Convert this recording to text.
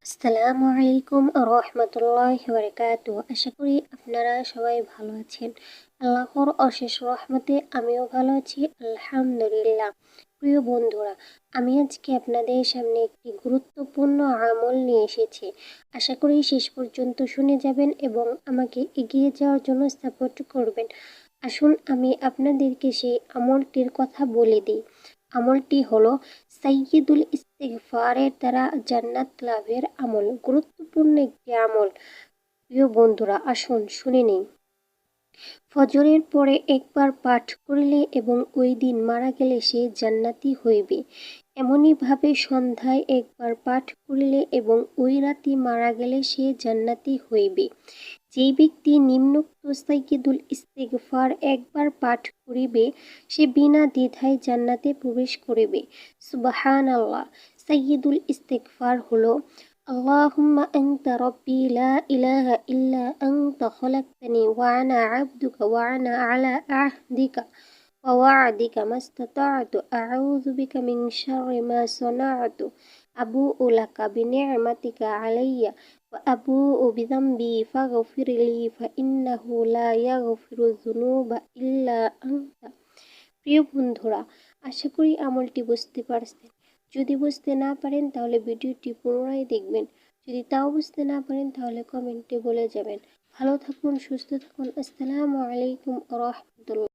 আসসালামু আলাইকুম রহমতুল্লাহি ওয়া বারাকাতুহু। আশা করি আপনারা সবাই ভালো আছেন। আল্লাহর অশেষ রহমতে আমিও ভালো আছি, আলহামদুলিল্লাহ। প্রিয় বন্ধুরা, আমি আজকে আপনাদের সামনে একটি গুরুত্বপূর্ণ আমল নিয়ে এসেছি। আশা করি শেষ পর্যন্ত শুনে যাবেন এবং আমাকে এগিয়ে যাওয়ার জন্য সাপোর্ট করবেন। আসুন আমি আপনাদেরকে সেই আমলটির কথা বলে দিই। আমলটি হলো সাইয়্যিদুল ইস্তিগফারের দ্বারা জান্নাত লাভের আমল। গুরুত্বপূর্ণ একটি আমল। প্রিয় বন্ধুরা, আসুন শুনে নিই। ফজরের পরে একবার পাঠ করিলে এবং ওই দিন মারা গেলে সে জান্নাতি হইবে। এমনিভাবে সন্ধ্যায় একবার পাঠ করিলে এবং ওই রাতে মারা গেলে সে জান্নাতি হইবে। যেই ব্যক্তি নিম্নোক্ত সাইয়্যিদুল ইস্তিগফার একবার পাঠ করিবে সে বিনা দ্বিধায় জান্নাতে প্রবেশ করিবে। সুবহানাল্লাহ। সাইয়্যিদুল ইস্তিগফার হলো আল্লাহুম্মা আনতা রাব্বি লা ইলাহা ইল্লা আনতা খলাকতানি ওয়া আনা আবদুকা ওয়া আনা আলা আহদিকা ওয়া ওয়া'দিকা মাস্তাতা'তু আউযু বিকা মিন শাররি মা সানা'তু আবু'ু লাকা বিনি'মাতিকা আলাইয়া ওয়া আবু'ু বিযামবি ফাগফির লি ফাইন্নাহু লা ইয়াগফিরুয যুনুবা ইল্লা আনতা। প্রিয় বন্ধুরা, আশা করি আমলটি বুঝতে পারছেন। যদি বুঝতে না পারেন তাহলে ভিডিওটি পুনরায় দেখবেন। যদি তাও বুঝতে না পারেন তাহলে কমেন্টে বলে যাবেন। ভালো থাকুন, সুস্থ থাকুন। আসসালামু আলাইকুম ওয়া রাহমাতুল্লাহ।